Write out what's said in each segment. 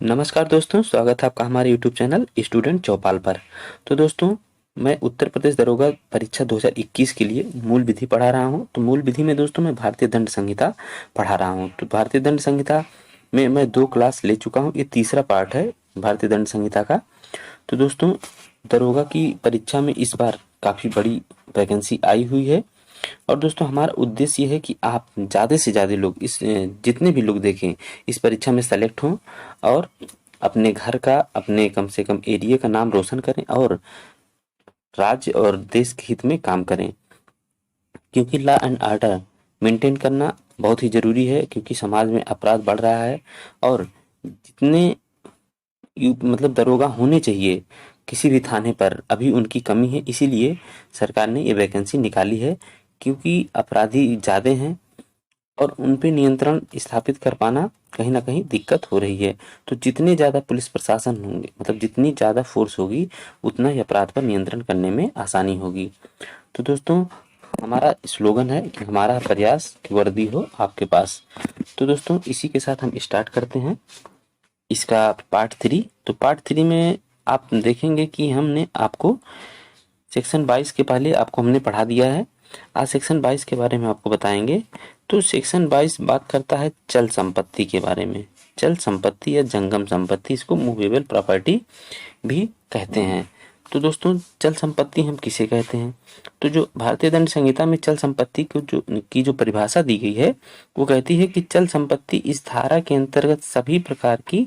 नमस्कार दोस्तों, स्वागत है आपका हमारे यूट्यूब चैनल स्टूडेंट चौपाल पर। तो दोस्तों, मैं उत्तर प्रदेश दरोगा परीक्षा 2021 के लिए मूल विधि पढ़ा रहा हूं। तो मूल विधि में दोस्तों मैं भारतीय दंड संहिता पढ़ा रहा हूं। तो भारतीय दंड संहिता में मैं 2 क्लास ले चुका हूं। ये तीसरा पार्ट है भारतीय दंड संहिता का। तो दोस्तों, दरोगा की परीक्षा में इस बार काफ़ी बड़ी वैकेंसी आई हुई है। और दोस्तों, हमारा उद्देश्य ये है कि आप ज़्यादा से ज़्यादा लोग जितने भी लोग देखें इस परीक्षा में सेलेक्ट हों और अपने घर का, अपने कम से कम एरिया का नाम रोशन करें और राज्य और देश के हित में काम करें। क्योंकि लॉ एंड ऑर्डर मेंटेन करना बहुत ही ज़रूरी है, क्योंकि समाज में अपराध बढ़ रहा है। और जितने मतलब दरोगा होने चाहिए किसी भी थाने पर, अभी उनकी कमी है। इसीलिए सरकार ने ये वैकेंसी निकाली है, क्योंकि अपराधी ज़्यादा हैं और उन पे नियंत्रण स्थापित कर पाना कहीं न कहीं दिक्कत हो रही है। तो जितने ज़्यादा पुलिस प्रशासन होंगे, मतलब जितनी ज़्यादा फोर्स होगी, उतना ही अपराध पर नियंत्रण करने में आसानी होगी। तो दोस्तों, हमारा स्लोगन है कि हमारा प्रयास की वर्दी हो आपके पास। तो दोस्तों, इसी के साथ हम स्टार्ट करते हैं इसका पार्ट 3। तो पार्ट 3 में आप देखेंगे कि हमने आपको सेक्शन 22 के पहले आपको हमने पढ़ा दिया है। आज सेक्शन 22 के बारे में आपको बताएंगे। तो सेक्शन 22 बात करता है चल संपत्ति के बारे में। चल संपत्ति या जंगम संपत्ति, इसको मूवेबल प्रॉपर्टी भी कहते हैं। तो दोस्तों, चल संपत्ति हम किसे कहते हैं? तो जो भारतीय दंड संहिता में चल संपत्ति को जो परिभाषा दी गई है, वो कहती है कि चल संपत्ति इस धारा के अंतर्गत सभी प्रकार की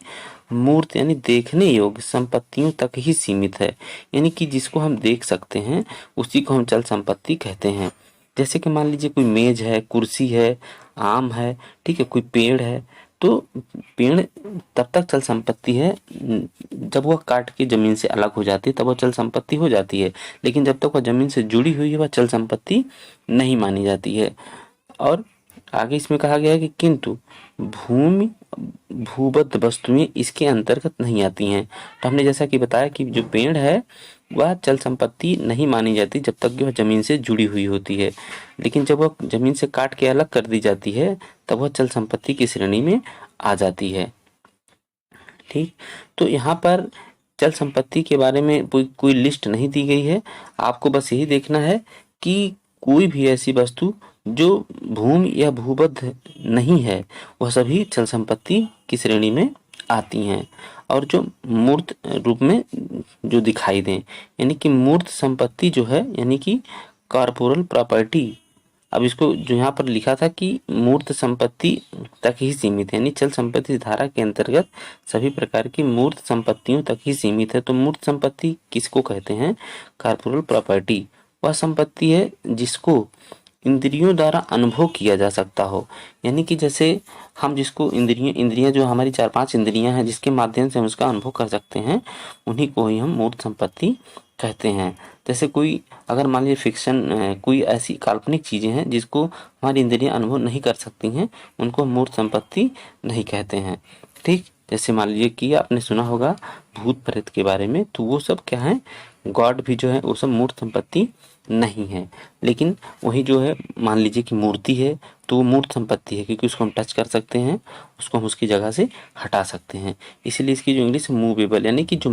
मूर्त यानी देखने योग्य संपत्तियों तक ही सीमित है। यानी कि जिसको हम देख सकते हैं उसी को हम चल संपत्ति कहते हैं। जैसे कि मान लीजिए कोई मेज है, कुर्सी है, आम है, ठीक है, कोई पेड़ है। तो पेड़ तब तक चल संपत्ति है जब वह काट के जमीन से अलग हो जाती है, तब वह चल संपत्ति हो जाती है। लेकिन जब तक वह जमीन से जुड़ी हुई है, वह चल संपत्ति नहीं मानी जाती है। और आगे इसमें कहा गया है कि किंतु भूमि भूबद्ध वस्तुएं इसके अंतर्गत नहीं आती हैं। तो हमने जैसा कि बताया कि जो पेड़ है वह चल संपत्ति नहीं मानी जाती जब तक कि वह जमीन से जुड़ी हुई होती है। लेकिन जब वह जमीन से काट के अलग कर दी जाती है, तब वह चल संपत्ति की श्रेणी में आ जाती है। ठीक। तो यहाँ पर चल संपत्ति के बारे में कोई लिस्ट नहीं दी गई है। आपको बस यही देखना है कि कोई भी ऐसी वस्तु जो भूमि या भूबद्ध नहीं है, वह सभी चल संपत्ति की श्रेणी में आती हैं। और जो मूर्त रूप में जो दिखाई दें, यानी कि मूर्त संपत्ति जो है, यानी कि कॉर्पोरल प्रॉपर्टी। अब इसको जो यहाँ पर लिखा था कि मूर्त संपत्ति तक ही सीमित है, यानी चल संपत्ति धारा के अंतर्गत सभी प्रकार की मूर्त संपत्तियों तक ही सीमित है। तो मूर्त संपत्ति किसको कहते हैं? कॉर्पोरल प्रॉपर्टी वह संपत्ति है जिसको इंद्रियों द्वारा अनुभव किया जा सकता हो। यानी कि जैसे हम जिसको इंद्रियां जो हमारी 4-5 इंद्रियां हैं, जिसके माध्यम से हम उसका अनुभव कर सकते हैं, उन्हीं को ही हम मूर्त संपत्ति कहते हैं। जैसे कोई अगर मान लीजिए फिक्शन, कोई ऐसी काल्पनिक चीज़ें हैं जिसको हमारी इंद्रियां अनुभव नहीं कर सकती हैं, उनको हम मूर्त संपत्ति नहीं कहते हैं। ठीक। जैसे मान लीजिए कि आपने सुना होगा भूत प्रेत के बारे में, तो वो सब क्या है? गॉड भी जो है वो सब मूर्त संपत्ति नहीं है। लेकिन वही जो है, मान लीजिए कि मूर्ति है, तो वो मूर्त संपत्ति है, क्योंकि उसको हम टच कर सकते हैं, उसको हम उसकी जगह से हटा सकते हैं। इसीलिए इसकी जो इंग्लिश मूवेबल, यानी कि जो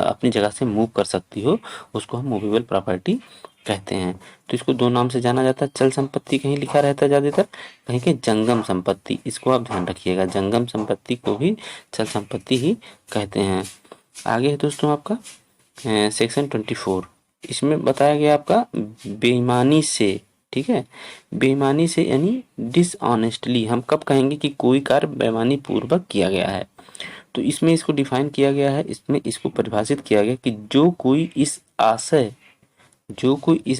अपनी जगह से मूव कर सकती हो, उसको हम मूवेबल प्रॉपर्टी कहते हैं। तो इसको 2 नाम से जाना जाता है। चल संपत्ति कहीं लिखा रहता है ज़्यादातर, कहीं के जंगम संपत्ति। इसको आप ध्यान रखिएगा, जंगम संपत्ति को भी चल संपत्ति ही कहते हैं। आगे है दोस्तों आपका सेक्शन 24। इसमें बताया गया आपका बेईमानी से। ठीक है, बेईमानी से यानी डिसऑनेस्टली। हम कब कहेंगे कि कोई कार्य बेईमानी पूर्वक किया गया है? तो इसमें इसको डिफाइन किया गया है, इसमें इसको परिभाषित किया गया कि जो कोई इस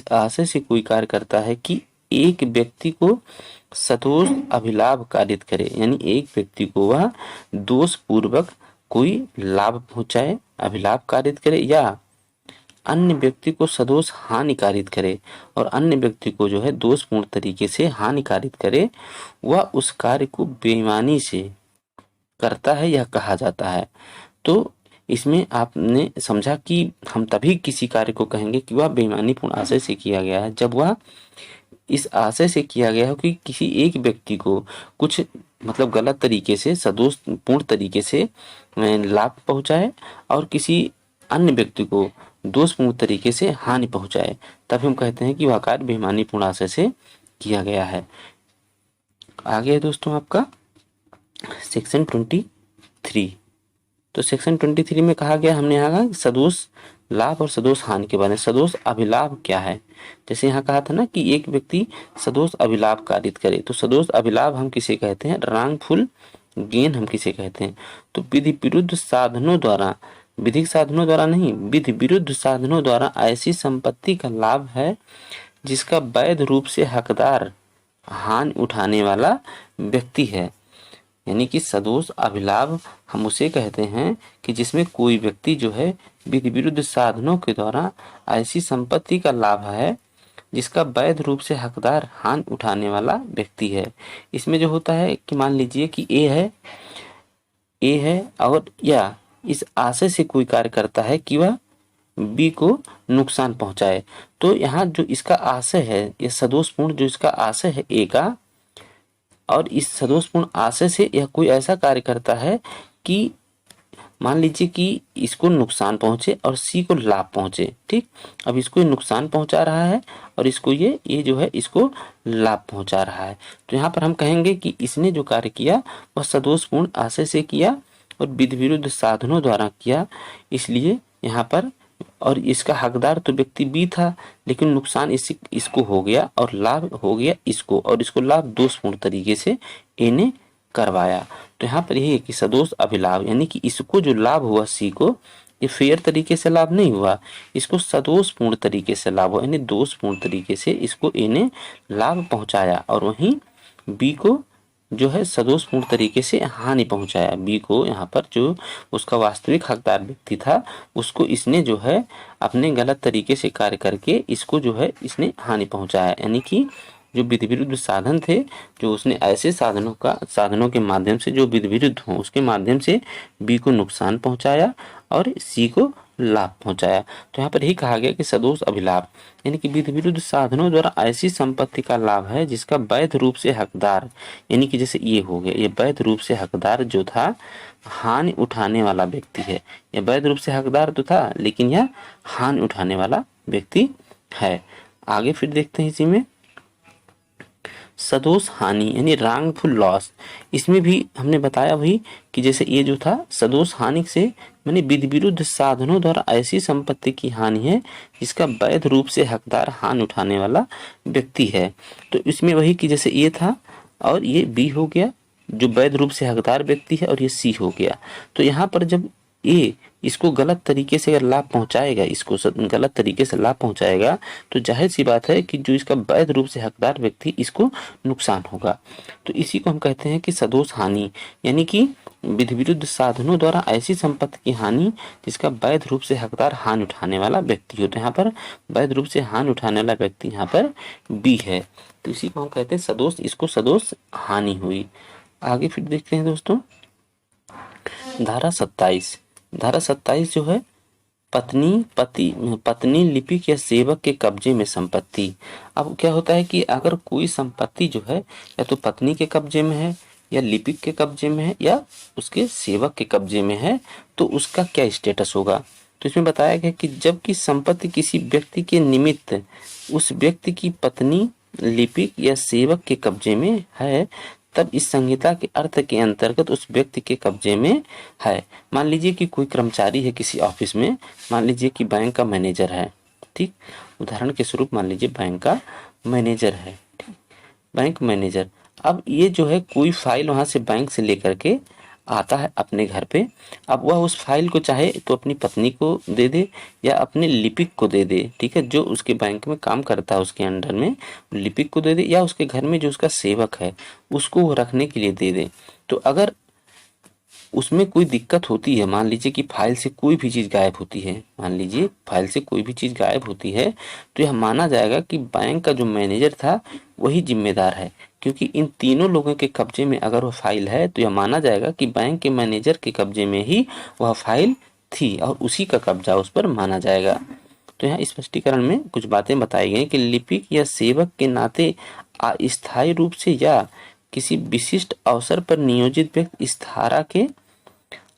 आशय से कोई कार्य करता है कि एक व्यक्ति को सदोष अभिलाभ कारित करे, यानी एक व्यक्ति को वह दोष पूर्वक कोई लाभ पहुंचाए, अभिलाभ कारित करे, या अन्य व्यक्ति को सदोष हानिकारित करे और अन्य व्यक्ति को जो है दोषपूर्ण तरीके से हानिकारित करे, वह उस कार्य को बेईमानी से करता है, यह कहा जाता है। तो इसमें आपने समझा कि हम तभी किसी कार्य को कहेंगे कि वह बेईमानी पूर्ण आशय से किया गया है, जब वह इस आशय से किया गया हो कि किसी एक व्यक्ति को कुछ मतलब गलत तरीके से, सदोषपूर्ण तरीके से लाभ पहुंचाए और किसी अन्य व्यक्ति को दोषपूर्ण तरीके से हानि पहुंचाए, तब हम कहते हैं कि वह कार्य बेईमानीपूर्ण आशय से किया गया है। आगे है दोस्तों आपका सेक्शन 23। तो सेक्शन 23 में कहा गया, हमने यहाँ कहा सदोष लाभ और सदोष हानि के बारे में। सदोष अभिलाभ क्या है? जैसे यहाँ कहा था ना कि एक व्यक्ति सदोष अभिलाभ कारित करे, तो सदोष अभिलाभ हम किसे कहते हैं? रॉन्गफुल गेन हम किसे कहते हैं? तो विधि विरुद्ध साधनों द्वारा, विधिक साधनों द्वारा नहीं, विधि विरुद्ध साधनों द्वारा ऐसी संपत्ति का लाभ है जिसका वैध रूप से हकदार हानि उठाने वाला व्यक्ति है। यानी कि सदोष अभिलाभ हम उसे कहते हैं कि जिसमें कोई व्यक्ति जो है विधि विरुद्ध साधनों के द्वारा ऐसी संपत्ति का लाभ है जिसका वैध रूप से हकदार हानि उठाने वाला व्यक्ति है। इसमें जो होता है कि मान लीजिए कि ए है और या इस आशय से कोई कार्य करता है कि वह बी को नुकसान पहुंचाए, तो यहाँ जो इसका आशय है, ये सदोषपूर्ण जो इसका आशय है ए का, और इस सदोषपूर्ण आशय से यह कोई ऐसा कार्य करता है कि मान लीजिए कि इसको नुकसान पहुंचे और सी को लाभ पहुंचे। ठीक, अब इसको ये नुकसान पहुंचा रहा है और इसको ये जो है इसको लाभ पहुंचा रहा है। तो यहाँ पर हम कहेंगे कि इसने जो कार्य किया वह सदोषपूर्ण आशय से किया और विधि विरुद्ध साधनों द्वारा किया, इसलिए यहाँ पर, और इसका हकदार तो व्यक्ति बी था, लेकिन नुकसान इसको हो गया और लाभ हो गया इसको, और इसको लाभ दोषपूर्ण तरीके से ए ने करवाया। तो यहाँ पर यही है कि सदोष अभिलाभ, यानी कि इसको जो लाभ हुआ सी को, ये फेयर तरीके से लाभ नहीं हुआ, इसको सदोषपूर्ण तरीके से लाभ हुआ, यानी दोषपूर्ण तरीके से इसको ए ने लाभ पहुंचाया, और वहीं बी को जो है सदोषपूर्ण तरीके से हानि पहुंचाया। बी को यहाँ पर जो उसका वास्तविक हकदार व्यक्ति था उसको इसने जो है अपने गलत तरीके से कार्य करके इसको जो है इसने हानि पहुंचाया। यानी कि जो विधि विरुद्ध साधन थे, जो उसने ऐसे साधनों के माध्यम से जो विधि विरुद्ध हो उसके माध्यम से बी को नुकसान पहुंचाया और सी को लाभ पहुंचाया। तो यहाँ पर यही कहा गया कि सदोष अभिलाभ, यानी कि विधि विरुद्ध साधनों द्वारा ऐसी संपत्ति का लाभ है जिसका वैध रूप से हकदार, यानी कि जैसे ये हो गया, ये वैध रूप से हकदार जो था हानि उठाने वाला व्यक्ति है। ये वैध रूप से हकदार तो था, लेकिन यह हानि उठाने वाला व्यक्ति है। आगे फिर देखते हैं इसी में सदोष हानि, यानी रॉन्गफुल लॉस। इसमें भी हमने बताया वही कि जैसे ये जो था सदोष हानि से माने विधि विरुद्ध साधनों द्वारा ऐसी संपत्ति की हानि है जिसका वैध रूप से हकदार हानि उठाने वाला व्यक्ति है। तो इसमें वही कि जैसे ये था और ये बी हो गया जो वैध रूप से हकदार व्यक्ति है, और ये सी हो गया। तो यहाँ पर जब ए इसको गलत तरीके से अगर लाभ पहुंचाएगा, इसको गलत तरीके से लाभ पहुंचाएगा, तो जाहिर सी बात है कि जो इसका वैध रूप से हकदार व्यक्ति इसको नुकसान होगा। तो इसी को हम कहते हैं कि सदोष हानि, यानी कि विधि विरुद्ध साधनों द्वारा ऐसी संपत्ति की हानि जिसका वैध रूप से हकदार हानि उठाने वाला व्यक्ति हो। तो यहाँ पर वैध रूप से हानि उठाने वाला व्यक्ति यहाँ पर बी है, तो इसी को हम कहते हैं सदोष, इसको सदोष हानि हुई। आगे फिर देखते हैं दोस्तों धारा 27। धारा 27 जो है पत्नी लिपिक या सेवक के कब्जे में संपत्ति। अब क्या होता है कि अगर कोई संपत्ति जो है या तो पत्नी के कब्जे में है या लिपिक के कब्जे में है या उसके सेवक के कब्जे में है, तो उसका क्या स्टेटस होगा। तो इसमें बताया गया कि जबकि संपत्ति किसी व्यक्ति के निमित्त उस व्यक्ति की पत्नी लिपिक या सेवक के कब्जे में है, तब इस संहिता के अर्थ के अंतर्गत उस व्यक्ति के कब्जे में है। मान लीजिए कि कोई कर्मचारी है किसी ऑफिस में, मान लीजिए कि बैंक का मैनेजर है, ठीक, उदाहरण के स्वरूप मान लीजिए बैंक का मैनेजर है, ठीक, बैंक मैनेजर। अब ये जो है कोई फाइल वहां से बैंक से लेकर के आता है अपने घर पे, अब वह उस फाइल को चाहे तो अपनी पत्नी को दे दे या अपने लिपिक को दे दे, ठीक है, जो उसके बैंक में काम करता है उसके अंडर में लिपिक को दे दे, या उसके घर में जो उसका सेवक है उसको वो रखने के लिए दे दे। तो अगर उसमें कोई दिक्कत होती है, मान लीजिए कि फाइल से कोई भी चीज़ गायब होती है, मान लीजिए फाइल से कोई भी चीज़ गायब होती है, तो यह माना जाएगा कि बैंक का जो मैनेजर था वही जिम्मेदार है, क्योंकि इन तीनों लोगों के कब्जे में अगर वह फाइल है तो यह माना जाएगा कि बैंक के मैनेजर के कब्जे में ही वह फाइल थी और उसी का कब्जा उस पर माना जाएगा। तो यहाँ स्पष्टीकरण में कुछ बातें बताई गई कि लिपिक या सेवक के नाते अस्थायी रूप से या किसी विशिष्ट अवसर पर नियोजित व्यक्ति इस धारा के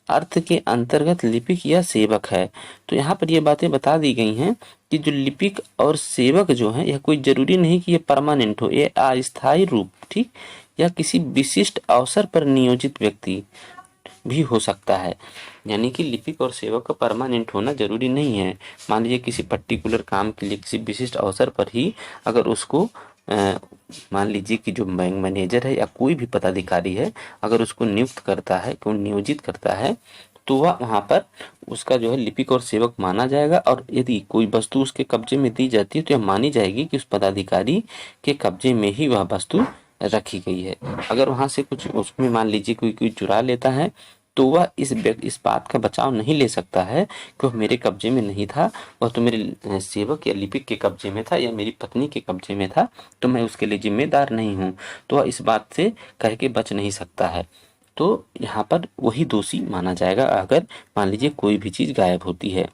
अर्थ के अंतर्गत लिपिक या सेवक है। तो यहाँ पर ये बातें बता दी गई हैं कि जो लिपिक और सेवक जो है, यह कोई जरूरी नहीं कि ये परमानेंट हो, ये अस्थायी रूप, ठीक, या किसी विशिष्ट अवसर पर नियोजित व्यक्ति भी हो सकता है। यानी कि लिपिक और सेवक का परमानेंट होना जरूरी नहीं है। मान लीजिए किसी पर्टिकुलर काम के लिए किसी विशिष्ट अवसर पर ही अगर उसको मान लीजिए कि जो बैंक मैनेजर है या कोई भी पदाधिकारी है, अगर उसको नियुक्त करता है, को नियोजित करता है, तो वह वहाँ पर उसका जो है लिपिक और सेवक माना जाएगा। और यदि कोई वस्तु उसके कब्जे में दी जाती है तो यह मानी जाएगी कि उस पदाधिकारी के कब्जे में ही वह वस्तु रखी गई है। अगर वहाँ से कुछ उसमें मान लीजिए कोई चुरा लेता है तो वह इस बात का बचाव नहीं ले सकता है कि वह मेरे कब्जे में नहीं था, वह तो मेरे सेवक या लिपिक के कब्जे में था या मेरी पत्नी के कब्जे में था, तो मैं उसके लिए जिम्मेदार नहीं हूँ। तो वह इस बात से कह के बच नहीं सकता है। तो यहाँ पर वही दोषी माना जाएगा अगर मान लीजिए कोई भी चीज़ गायब होती है।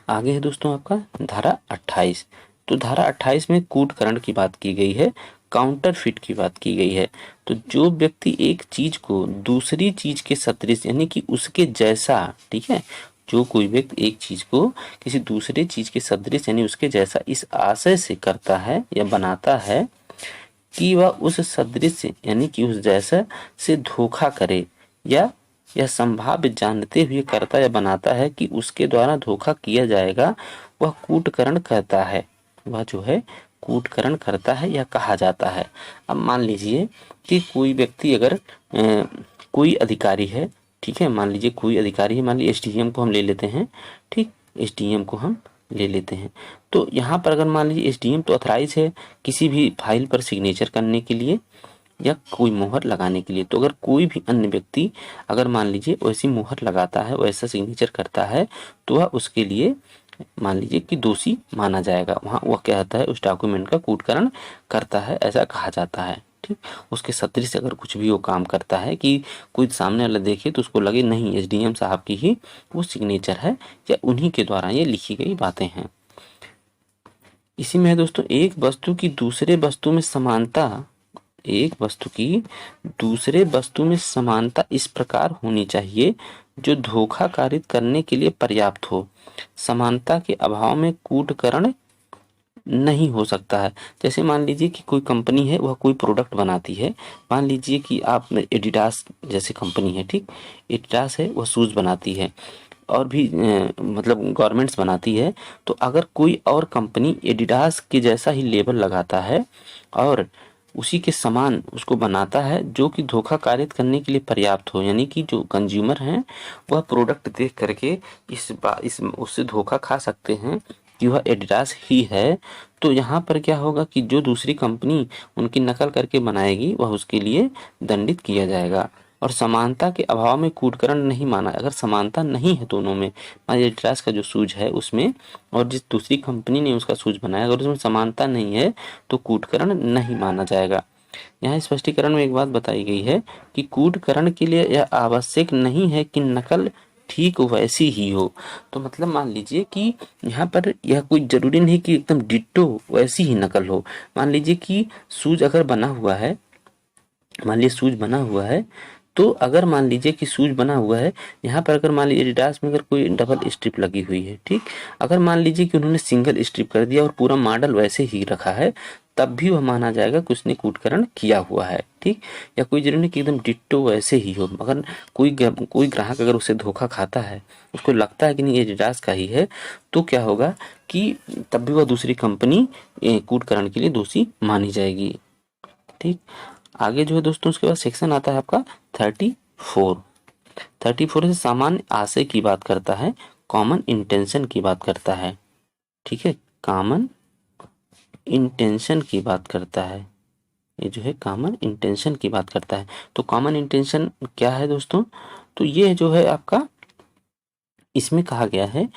आगे है दोस्तों आपका धारा 28। तो धारा 28 में कूटकरण की बात की गई है, काउंटरफिट की बात की गई है। तो जो व्यक्ति एक चीज को दूसरी चीज के सदृश यानी कि उसके जैसा, ठीक है, जो कोई व्यक्ति एक चीज को किसी दूसरे चीज के सदृश यानी उसके जैसा इस आशय से करता है या बनाता है कि वह उस सदृश यानी कि उस जैसा से धोखा करे, या यह संभाव्य जानते हुए करता या बनाता है कि उसके द्वारा धोखा किया जाएगा, वह कूटकरण कहता है। वह जो है कूटकरण करता है या कहा जाता है। अब मान लीजिए कि कोई व्यक्ति अगर कोई अधिकारी है, ठीक है, मान लीजिए कोई अधिकारी है, मान लीजिए एसडीएम को हम ले लेते हैं, ठीक, एसडीएम को हम ले लेते हैं। तो यहाँ पर अगर मान लीजिए एसडीएम तो अथराइज है किसी भी फाइल पर सिग्नेचर करने के लिए या कोई मोहर लगाने के लिए। तो अगर कोई भी अन्य व्यक्ति अगर मान लीजिए वैसी मोहर लगाता है, वैसा सिग्नेचर करता है, तो वह उसके लिए मान लीजिए कि दोषी माना जाएगा। वहाँ वह क्या होता है, उस डॉक्यूमेंट का कूटकरण करता है, ऐसा कहा जाता है, ठीक। उसके सदृश अगर कुछ भी वो काम करता है कि कोई सामने वाला देखे तो उसको लगे नहीं एसडीएम साहब की ही वो सिग्नेचर है या उन्हीं के द्वारा ये लिखी गई बातें हैं। इसी में है दोस्तों एक वस्तु की दूसरे वस्तु में समानता, एक वस्तु की दूसरे वस्तु में समानता इस प्रकार होनी चाहिए जो धोखा कारित करने के लिए पर्याप्त हो। समानता के अभाव में कूटकरण नहीं हो सकता है। जैसे मान लीजिए कि कोई कंपनी है, वह कोई प्रोडक्ट बनाती है, मान लीजिए कि आप एडिडास जैसे कंपनी है, ठीक, एडिडास है, वह शूज़ बनाती है और भी मतलब गारमेंट्स बनाती है। तो अगर कोई और कंपनी एडिडास के जैसा ही लेबल लगाता है और उसी के समान उसको बनाता है जो कि धोखा कारित करने के लिए पर्याप्त हो, यानी कि जो कंज्यूमर हैं वह प्रोडक्ट देख करके इस उससे धोखा खा सकते हैं कि वह एडिडास ही है, तो यहाँ पर क्या होगा कि जो दूसरी कंपनी उनकी नकल करके बनाएगी वह उसके लिए दंडित किया जाएगा। और समानता के अभाव में कूटकरण नहीं माना। अगर समानता नहीं है दोनों में, मान लीजिए एडिडास का जो शूज है उसमें और जिस दूसरी कंपनी ने उसका शूज बनाया, अगर उसमें समानता नहीं है तो कूटकरण नहीं माना जाएगा। यहाँ स्पष्टीकरण में एक बात बताई गई है कि कूटकरण के लिए यह आवश्यक नहीं है कि नकल ठीक वैसी ही हो। तो मतलब मान लीजिए कि यहाँ पर यह कोई जरूरी नहीं कि एकदम डिट्टो वैसी ही नकल हो। मान लीजिए कि शूज अगर बना हुआ है, मान लीजिए शूज बना हुआ है, तो अगर मान लीजिए कि शूज बना हुआ है, यहाँ पर अगर मान लीजिए एडिडास में अगर कोई डबल स्ट्रिप लगी हुई है, ठीक, अगर मान लीजिए कि उन्होंने सिंगल स्ट्रिप कर दिया और पूरा मॉडल वैसे ही रखा है, तब भी वह माना जाएगा कि उसने कूटकरण किया हुआ है, ठीक। या कोई जरूरी नहीं कि एकदम डिट्टो वैसे ही हो। अगर कोई ग्राहक अगर उससे धोखा खाता है, उसको लगता है कि नहीं एडिडास का ही है, तो क्या होगा कि तब भी वह दूसरी कंपनी कूटकरण के लिए दोषी मानी जाएगी, ठीक। आगे जो है दोस्तों उसके बाद सेक्शन आता है आपका 34। 34 से सामान्य आशय की बात करता है, कॉमन इंटेंशन की बात करता है, ठीक है, कॉमन इंटेंशन की बात करता है। ये जो है कॉमन इंटेंशन की बात करता है। तो कॉमन इंटेंशन क्या है दोस्तों, तो ये जो है आपका इसमें कहा गया है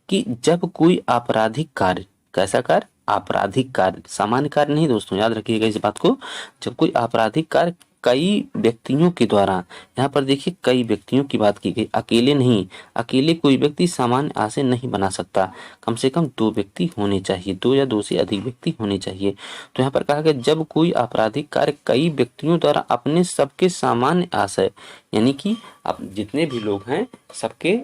कि जब कोई आपराधिक कार्य, कैसा कार्य, आपराधिक कार्य, सामान्य कार्य नहीं दोस्तों, याद रखिएगा इस बात को, जब कोई आपराधिक कार्य कई व्यक्तियों के द्वारा, यहाँ पर देखिए कई व्यक्तियों की बात की गई, अकेले नहीं। अकेले कोई व्यक्ति सामान्य आशय नहीं बना सकता, कम से कम 2 व्यक्ति होने चाहिए, 2 या 2 से अधिक व्यक्ति होने चाहिए। तो यहाँ पर कहा गया जब कोई आपराधिक कार्य कई व्यक्तियों द्वारा अपने सबके सामान्य आशय, यानी कि अब जितने भी लोग हैं सबके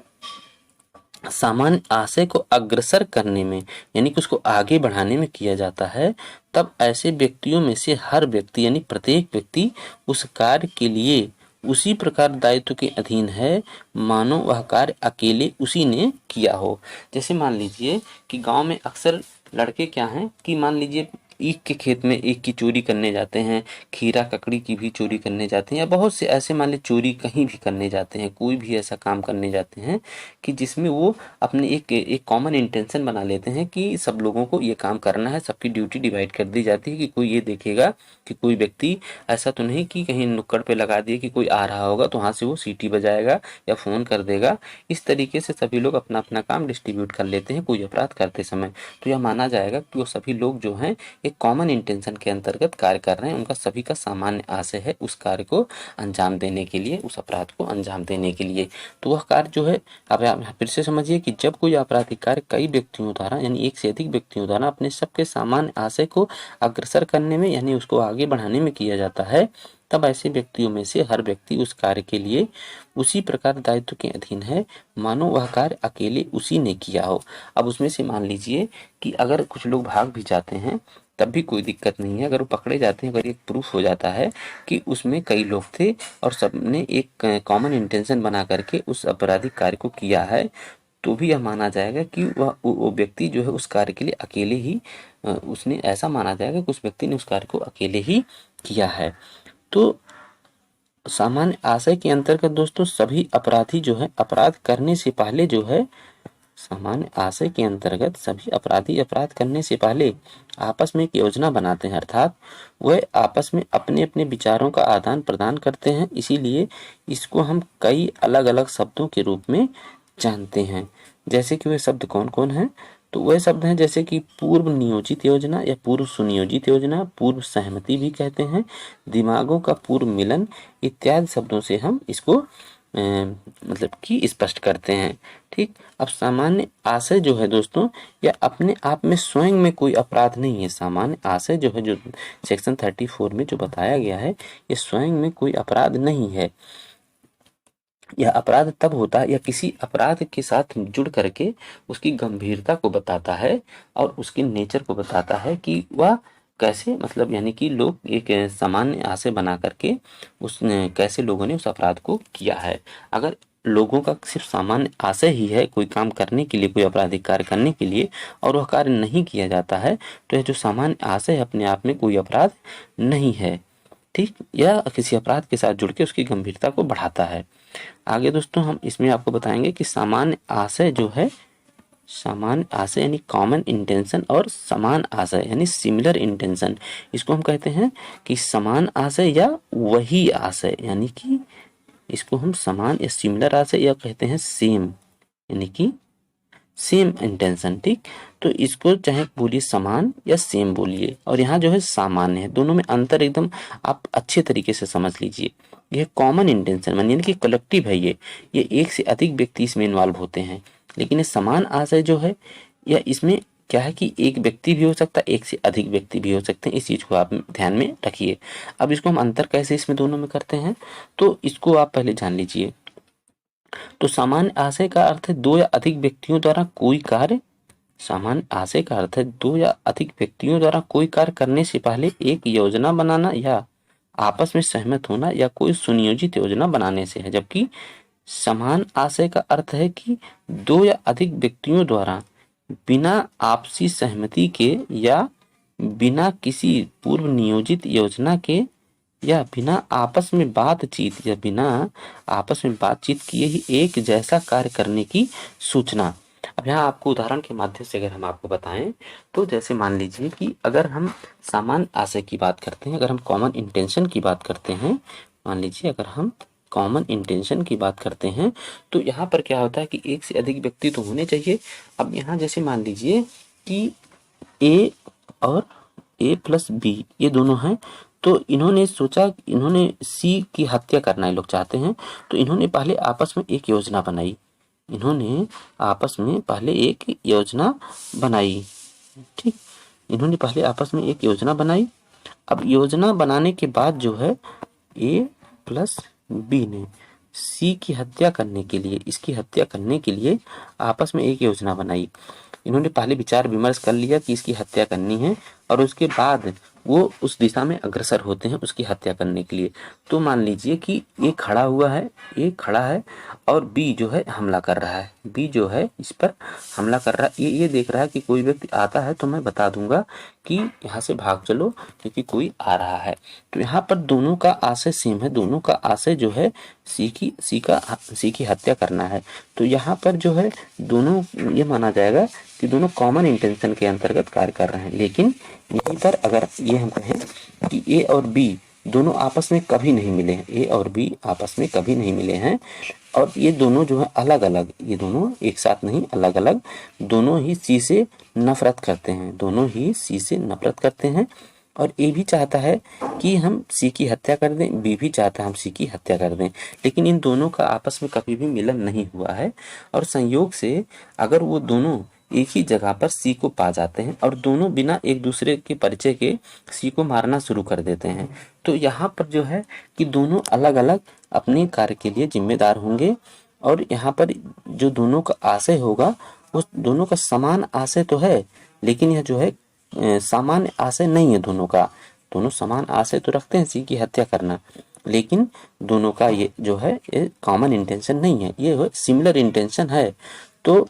सामान्य आशय को अग्रसर करने में, यानी कि उसको आगे बढ़ाने में किया जाता है, तब ऐसे व्यक्तियों में से हर व्यक्ति यानी प्रत्येक व्यक्ति उस कार्य के लिए उसी प्रकार दायित्व के अधीन है मानो वह कार्य अकेले उसी ने किया हो। जैसे मान लीजिए कि गांव में अक्सर लड़के क्या हैं कि मान लीजिए ईख के खेत में ईख की चोरी करने जाते हैं, खीरा ककड़ी की भी चोरी करने जाते हैं, या बहुत से ऐसे मान लीजिए चोरी कहीं भी करने जाते हैं, कोई भी ऐसा काम करने जाते हैं कि जिसमें वो अपने एक कॉमन इंटेंशन बना लेते हैं कि सब लोगों को ये काम करना है, सबकी ड्यूटी डिवाइड कर दी जाती है कि कोई ये देखेगा कि कोई व्यक्ति ऐसा तो नहीं कि कहीं नुक्कड़ पे लगा दिए कि कोई आ रहा होगा तो वहाँ से वो सीटी बजाएगा या फ़ोन कर देगा। इस तरीके से सभी लोग अपना अपना काम डिस्ट्रीब्यूट कर लेते हैं कोई अपराध करते समय। तो यह माना जाएगा कि वो सभी लोग जो हैं एक कॉमन इंटेंशन के अंतर्गत कार्य कर रहे हैं, उनका सभी का सामान्य आशय है उस कार्य को अंजाम देने के लिए, उस अपराध को अंजाम देने के लिए। तो वह कार्य जो है, अब आप फिर से समझिए कि जब कोई आपराधिक कार्य कई व्यक्तियों द्वारा यानी एक से अधिक व्यक्तियों द्वारा अपने सबके सामान्य आशय को अग्रसर करने में यानी उसको आगे बढ़ाने में किया जाता है, तब ऐसे व्यक्तियों में से हर व्यक्ति उस कार्य के लिए उसी प्रकार दायित्व के अधीन है मानो वह कार्य अकेले उसी ने किया हो। अब उसमें से मान लीजिए कि अगर कुछ लोग भाग भी जाते हैं तब भी कोई दिक्कत नहीं है, अगर वो पकड़े जाते हैं, अगर एक प्रूफ हो जाता है कि उसमें कई लोग थे और सबने एक कॉमन इंटेंशन बना करके उस आपराधिक कार्य को किया है, तो भी यह माना जाएगा कि वह वो व्यक्ति जो है उस कार्य के लिए अकेले ही उसने ऐसा माना जाएगा कि उस व्यक्ति ने उस कार्य को अकेले ही किया है। तो सामान्य आशय के अंतर्गत दोस्तों सभी अपराधी जो है अपराध करने से पहले जो है सामान्य आशय के अंतर्गत सभी अपराधी अपराध करने से पहले आपस में एक योजना बनाते हैं, अर्थात वह आपस में अपने अपने विचारों का आदान प्रदान करते हैं। इसीलिए इसको हम कई अलग अलग शब्दों के रूप में जानते हैं। जैसे कि वे शब्द कौन कौन हैं, तो वह शब्द हैं जैसे कि पूर्व नियोजित योजना या पूर्व सुनियोजित योजना, पूर्व सहमति भी कहते हैं, दिमागों का पूर्व मिलन इत्यादि शब्दों से हम इसको मतलब कि स्पष्ट करते हैं। ठीक, अब सामान्य आशय जो है दोस्तों यह अपने आप में स्वयं में कोई अपराध नहीं है। सामान्य आशय जो है जो सेक्शन 34 में जो बताया गया है ये स्वयं में कोई अपराध नहीं है। यह अपराध तब होता है या किसी अपराध के साथ जुड़ करके उसकी गंभीरता को बताता है और उसके नेचर को बताता है कि वह कैसे मतलब यानी कि लोग एक सामान्य आशय बना करके उस कैसे लोगों ने उस अपराध को किया है। अगर लोगों का सिर्फ सामान्य आशय ही है कोई काम करने के लिए, कोई आपराधिक कार्य करने के लिए, और वह कार्य नहीं किया जाता है, तो यह जो सामान्य आशय है अपने आप में कोई अपराध नहीं है। ठीक, यह किसी अपराध के साथ जुड़ के उसकी गंभीरता को बढ़ाता है। आगे दोस्तों हम इसमें आपको बताएंगे कि सामान्य आशय जो है, सामान्य आशय यानी कॉमन इंटेंशन और समान आशय यानी सिमिलर इंटेंशन, इसको हम कहते हैं कि समान आशय या वही आशय, यानी कि इसको हम समान या सिमिलर आशय या कहते हैं सेम, यानी कि सेम इंटेंशन। ठीक, तो इसको चाहे बोलिए समान या सेम बोलिए, और यहाँ जो है सामान्य है, दोनों में अंतर एकदम आप अच्छे तरीके से समझ लीजिए। यह कॉमन इंटेंशन यानी कि कलेक्टिव है, ये एक से अधिक व्यक्ति इसमें इन्वॉल्व होते हैं। लेकिन ये समान आशय जो है या इसमें क्या है कि एक व्यक्ति भी हो सकता है, एक से अधिक व्यक्ति भी हो सकते हैं, इस चीज को आप ध्यान में रखिए। अब इसको हम अंतर कैसे इसमें दोनों में करते हैं तो इसको आप पहले जान लीजिए। तो सामान्य आशय का अर्थ है 2 या अधिक व्यक्तियों द्वारा कोई कार्य, सामान्य आशय का अर्थ है 2 या अधिक व्यक्तियों द्वारा कोई कार्य करने से पहले एक योजना बनाना या आपस में सहमत होना या कोई सुनियोजित योजना बनाने से है। जबकि समान आशय का अर्थ है कि 2 या अधिक व्यक्तियों द्वारा बिना आपसी सहमति के या बिना किसी पूर्व नियोजित योजना के या बिना आपस में बातचीत किए ही एक जैसा कार्य करने की सूचना। अब यहाँ आपको उदाहरण के माध्यम से अगर हम आपको बताएं तो जैसे मान लीजिए कि अगर हम समान आशय की बात करते हैं, अगर हम कॉमन इंटेंशन की बात करते हैं, मान लीजिए अगर हम कॉमन इंटेंशन की बात करते हैं तो यहाँ पर क्या होता है कि एक से अधिक व्यक्ति तो होने चाहिए। अब यहाँ जैसे मान लीजिए कि ए और A प्लस बी ये दोनों हैं, तो इन्होंने सोचा, इन्होंने सी की हत्या करना ये लोग चाहते हैं, तो इन्होंने पहले आपस में एक योजना बनाई। इन्होंने आपस में पहले एक योजना बनाई, ठीक। इन्होंने पहले आपस में एक योजना बनाई। अब योजना बनाने के बाद जो है ए प्लस बी ने सी की हत्या करने के लिए, इसकी हत्या करने के लिए आपस में एक योजना बनाई। इन्होंने पहले विचार विमर्श कर लिया कि इसकी हत्या करनी है, और उसके बाद वो उस दिशा में अग्रसर होते हैं उसकी हत्या करने के लिए। तो मान लीजिए कि ए खड़ा हुआ है, ए खड़ा है और बी जो है हमला कर रहा है, बी जो है इस पर हमला कर रहा है। ये देख रहा है कि कोई व्यक्ति आता है तो मैं बता दूंगा कि यहाँ से भाग चलो क्योंकि कोई आ रहा है। तो यहाँ पर दोनों का आशय सेम है, दोनों का आशय जो है सी की हत्या करना है। तो यहाँ पर जो है दोनों, ये माना जाएगा कि दोनों कॉमन इंटेंशन के अंतर्गत कार्य कर रहे हैं। लेकिन यहीं पर अगर ये हम कहें कि ए और बी दोनों आपस में कभी नहीं मिले हैं, ए और बी आपस में कभी नहीं मिले हैं, और ये दोनों जो है अलग अलग, ये दोनों एक साथ नहीं, अलग अलग, दोनों ही सी से नफरत करते हैं, दोनों ही सी से नफरत करते हैं। और ए भी चाहता है कि हम सी की हत्या कर दें, बी भी चाहता है हम सी की हत्या कर दें, लेकिन इन दोनों का आपस में कभी भी मिलन नहीं हुआ है। और संयोग से अगर वो दोनों एक ही जगह पर सी को पा जाते हैं और दोनों बिना एक दूसरे के परिचय के सी को मारना शुरू कर देते हैं, तो यहाँ पर जो है कि दोनों अलग अलग अपने कार्य के लिए जिम्मेदार होंगे। और यहाँ पर जो दोनों का आशय होगा उस दोनों का समान आशय तो है, लेकिन यह जो है सामान्य आशय नहीं है दोनों का। दोनों समान आशय तो रखते हैं सी की हत्या करना, लेकिन दोनों का ये जो है ये कॉमन इंटेंशन नहीं है, ये सिमिलर इंटेंशन है। तो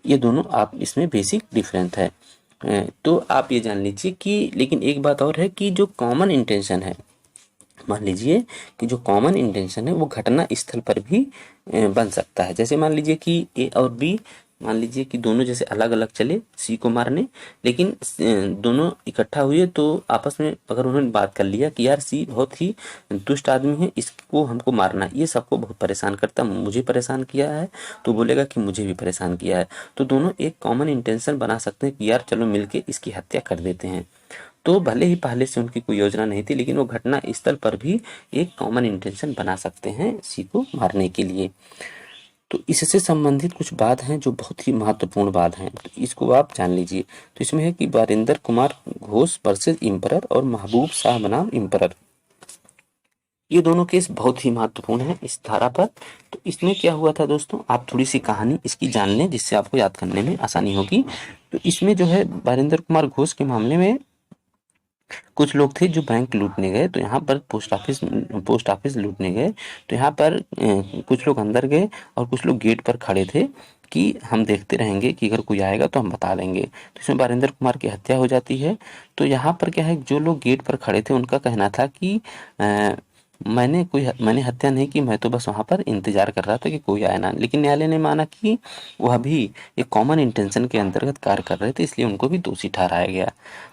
ये दोनों आप इसमें बेसिक डिफरेंस है। तो आप ये जान लीजिए कि, लेकिन एक बात और है कि जो कॉमन इंटेंशन है, मान लीजिए कि जो कॉमन इंटेंशन है वो घटना स्थल पर भी बन सकता है। जैसे मान लीजिए कि ए और बी, मान लीजिए कि दोनों जैसे अलग अलग चले सी को मारने, लेकिन दोनों इकट्ठा हुए तो आपस में अगर उन्होंने बात कर लिया कि यार सी बहुत ही दुष्ट आदमी है, इसको हमको मारना है, ये सबको बहुत परेशान करता है, मुझे परेशान किया है, तो बोलेगा कि मुझे भी परेशान किया है। तो दोनों एक कॉमन इंटेंशन बना सकते हैं कि यार चलो मिलके इसकी हत्या कर देते हैं। तो भले ही पहले से उनकी कोई योजना नहीं थी, लेकिन वो घटना स्थल पर भी एक कॉमन इंटेंशन बना सकते हैं सी को मारने के लिए। तो इससे संबंधित कुछ बात हैं जो बहुत ही महत्वपूर्ण बात हैं, तो इसको आप जान लीजिए। तो इसमें है कि बारिंदर कुमार घोष वर्सेस इम्परर और महबूब शाह बनाम इम्परर, ये दोनों केस बहुत ही महत्वपूर्ण है इस धारा पर। तो इसमें क्या हुआ था दोस्तों, आप थोड़ी सी कहानी इसकी जान लें जिससे आपको याद करने में आसानी होगी। तो इसमें जो है बारिंदर कुमार घोष के मामले में कुछ लोग थे जो बैंक लूटने गए, तो यहाँ पर पोस्ट ऑफिस लूटने गए। तो यहाँ पर कुछ लोग अंदर गए और कुछ लोग गेट पर खड़े थे कि हम देखते रहेंगे कि अगर कोई आएगा तो हम बता देंगे। तो इसमें बारिंदर कुमार की हत्या हो जाती है। तो यहाँ पर क्या है, जो लोग गेट पर खड़े थे उनका कहना था कि मैंने हत्या नहीं की, मैं तो बस वहाँ पर इंतजार कर रहा था कि कोई आए ना। लेकिन न्यायालय ने माना कि वह भी एक कॉमन इंटेंशन के अंतर्गत कार्य कर रहे थे, इसलिए उनको भी दोषी ठहराया गया।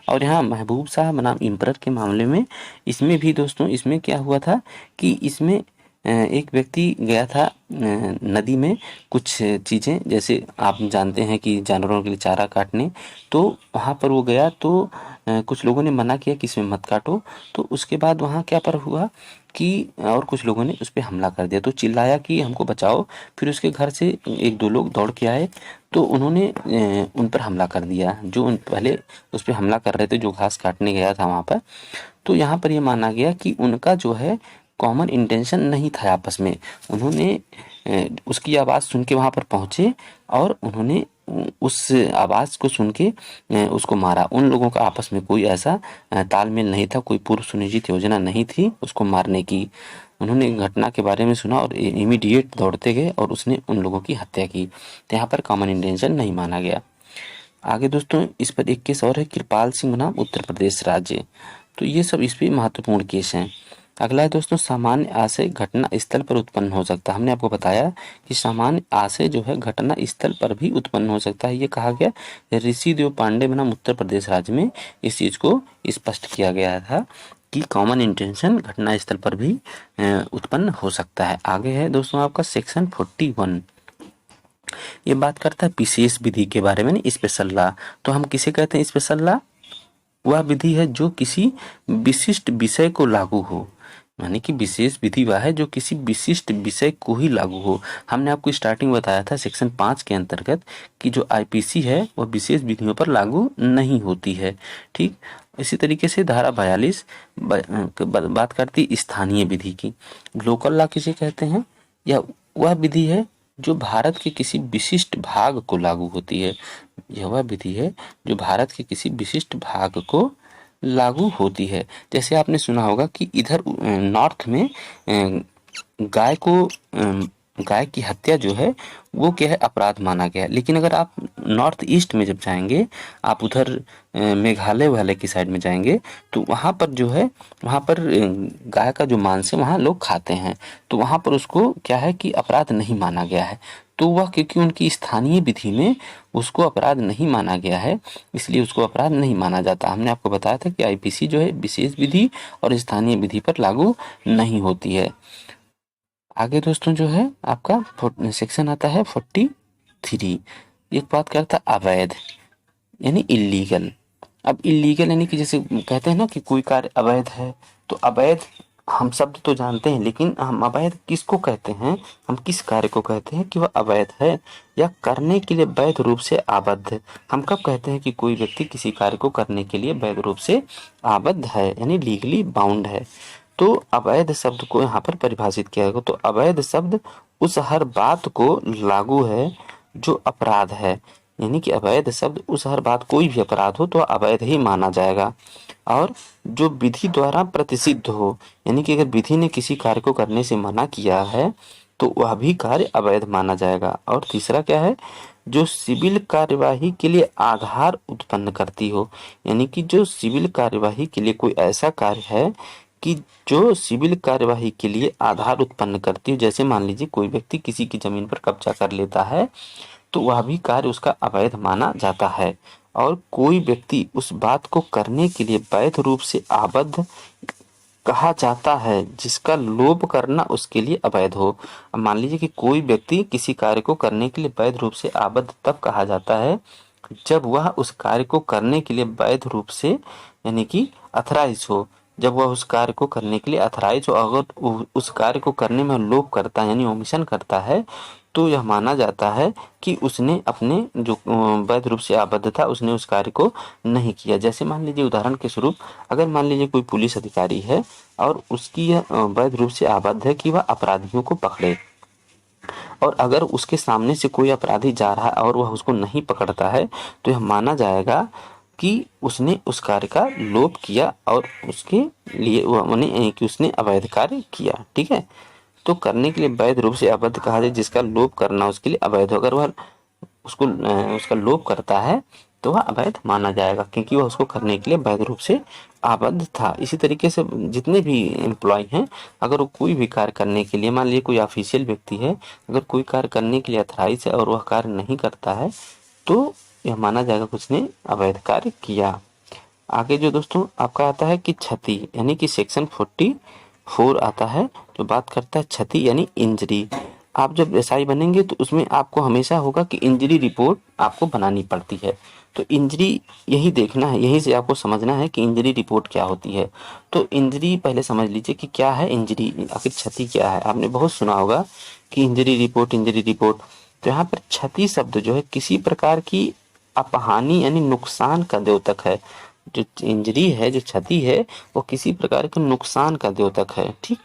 और यहाँ महबूब शाह बनाम इम्परर के मामले में, इसमें भी दोस्तों इसमें क्या हुआ था कि इसमें एक व्यक्ति गया था नदी में कुछ चीज़ें, जैसे आप जानते हैं कि जानवरों के लिए चारा काटने, तो वहाँ पर वो गया तो कुछ लोगों ने मना किया कि इसमें मत काटो। तो उसके बाद वहाँ क्या पर हुआ कि और कुछ लोगों ने उस पर हमला कर दिया, तो चिल्लाया कि हमको बचाओ। फिर उसके घर से एक दो लोग दौड़ के आए, तो उन्होंने उन पर हमला कर दिया, जो उन पहले उस पर हमला कर रहे थे, जो घास काटने गया था वहाँ पर। तो यहाँ पर ये माना गया कि उनका जो है कॉमन इंटेंशन नहीं था आपस में। उन्होंने उसकी आवाज़ सुन के वहाँ पर पहुँचे और उन्होंने उस आवाज़ को सुन के उसको मारा। उन लोगों का आपस में कोई ऐसा तालमेल नहीं था, कोई पूर्व सुनियोजित योजना नहीं थी उसको मारने की। उन्होंने घटना के बारे में सुना और इमीडिएट दौड़ते गए और उसने उन लोगों की हत्या की। तो यहाँ पर कॉमन इंटेंशन नहीं माना गया। आगे दोस्तों इस पर एक केस और है, कृपाल सिंह बनाम उत्तर प्रदेश राज्य। तो ये सब इस पर महत्वपूर्ण केस हैं। अगला है दोस्तों, सामान्य आशय घटना स्थल पर उत्पन्न हो सकता है। हमने आपको बताया कि सामान्य आशय जो है घटना स्थल पर भी उत्पन्न हो सकता है, ये कहा गया। ऋषि देव पांडे बनाम उत्तर प्रदेश राज्य में इस चीज़ को स्पष्ट किया गया था कि कॉमन इंटेंशन घटना स्थल पर भी उत्पन्न हो सकता है। आगे है दोस्तों आपका सेक्शन 41, ये बात करता है विशेष विधि के बारे में, स्पेशल लॉ। तो हम किसे कहते हैं स्पेशल लॉ? वह विधि है जो किसी विशिष्ट विषय को लागू हो। यानी कि विशेष विधि वह है जो किसी विशिष्ट विषय को ही लागू हो। हमने आपको स्टार्टिंग बताया था सेक्शन 5 के अंतर्गत कि जो आईपीसी है वह विशेष विधियों पर लागू नहीं होती है। ठीक, इसी तरीके से धारा 42 बात करती स्थानीय विधि की। लोकल लॉ किसे कहते हैं? या वह विधि है जो भारत के किसी विशिष्ट भाग को लागू होती है। यह वह विधि है जो भारत के किसी विशिष्ट भाग को लागू होती है। जैसे आपने सुना होगा कि इधर नॉर्थ में गाय को गाय की हत्या जो है वो क्या है, अपराध माना गया है। लेकिन अगर आप नॉर्थ ईस्ट में जब जाएंगे, आप उधर मेघालय वाले की साइड में जाएंगे, तो वहाँ पर जो है, वहाँ पर गाय का जो मांस है वहाँ लोग खाते हैं, तो वहाँ पर उसको क्या है कि अपराध नहीं माना गया है। तो वह क्योंकि उनकी स्थानीय विधि में उसको अपराध नहीं माना गया है, इसलिए उसको अपराध नहीं माना जाता। हमने आपको बताया था कि आईपीसी जो है विशेष विधि और स्थानीय विधि पर लागू नहीं होती है। आगे दोस्तों जो है आपका सेक्शन आता है 43। एक बात करता है अवैध यानी इलीगल। अब इलीगल यानी कि जैसे कहते हैं ना कि कोई कार्य अवैध है, तो अवैध हम शब्द तो जानते हैं, लेकिन हम अवैध किसको कहते हैं, हम किस कार्य को कहते हैं कि वह अवैध है या करने के लिए वैध रूप से आबद्ध। हम कब कहते हैं कि कोई व्यक्ति किसी कार्य को करने के लिए वैध रूप से आबद्ध है यानी लीगली बाउंड है। तो अवैध शब्द को यहाँ पर परिभाषित किया गया। तो अवैध शब्द उस हर बात को लागू है जो अपराध है, यानी कि अवैध शब्द उस हर बात, कोई भी अपराध हो तो अवैध ही माना जाएगा। और जो विधि द्वारा प्रतिषिद्ध हो, यानी कि अगर विधि ने किसी कार्य को करने से मना किया है तो वह भी कार्य अवैध माना जाएगा। और तीसरा क्या है, जो सिविल कार्यवाही के लिए आधार उत्पन्न करती हो, यानी कि जो सिविल कार्यवाही के लिए कोई ऐसा कार्य है कि जो सिविल कार्यवाही के लिए आधार उत्पन्न करती हो। जैसे मान लीजिए कोई व्यक्ति किसी की जमीन पर कब्जा कर लेता है, तो वह भी कार्य उसका अवैध माना जाता है। और कोई व्यक्ति उस बात को करने के लिए वैध रूप से आबद्ध कहा जाता है जिसका लोभ करना उसके लिए अवैध हो। अब मान लीजिए कि कोई व्यक्ति किसी कार्य को करने के लिए वैध रूप से आबद्ध तब कहा जाता है जब वह उस कार्य को करने के लिए वैध रूप से यानी कि अथराइज हो। जब वह उस कार्य को करने के लिए अथराइज हो, अगर उस कार्य को करने में लोभ करता है यानी ओमिशन करता है, तो यह माना जाता है कि उसने अपने जो वैध रूप से आबद्ध था उसने उस कार्य को नहीं किया। जैसे मान लीजिए उदाहरण के स्वरूप, अगर मान लीजिए कोई पुलिस अधिकारी है और उसकी यह वैध रूप से आबद्ध है कि वह अपराधियों को पकड़े, और अगर उसके सामने से कोई अपराधी जा रहा है और वह उसको नहीं पकड़ता है, तो यह माना जाएगा कि उसने उस कार्य का लोभ किया और उसके लिए माने कि उसने अवैध कार्य किया। ठीक है, तो करने के लिए वैध रूप से आबद्ध कहा जाए जिसका लोभ करना उसके लिए अवैध हो। अगर वह उसको उसका लोभ करता है तो वह अवैध माना जाएगा क्योंकि वह उसको करने के लिए वैध रूप से आबद्ध था। इसी तरीके से जितने भी एम्प्लॉय हैं, अगर वो कोई भी कार्य करने के लिए, मान लीजिए कोई ऑफिशियल व्यक्ति है, अगर कोई कार्य करने के लिए अथराइज है और वह कार्य नहीं करता है तो यह माना जाएगा कि उसने अवैध कार्य किया। आगे जो दोस्तों आपका आता है कि क्षति, यानी कि सेक्शन 44 आता है जो बात करता है क्षति यानी इंजरी। आप जब एसआई बनेंगे तो उसमें आपको हमेशा होगा कि इंजरी रिपोर्ट आपको बनानी पड़ती है। तो इंजरी यही देखना है, यही से आपको समझना है कि इंजरी रिपोर्ट क्या होती है। तो इंजरी पहले समझ लीजिए कि क्या है इंजरी, आखिर क्षति क्या है। आपने बहुत सुना होगा कि इंजरी रिपोर्ट, इंजरी रिपोर्ट। तो यहाँ पर क्षति शब्द जो है किसी प्रकार की अपहानि यानी नुकसान का द्योतक है। जो इंजरी है, जो क्षति है, वो किसी प्रकार के नुकसान का द्योतक है। ठीक,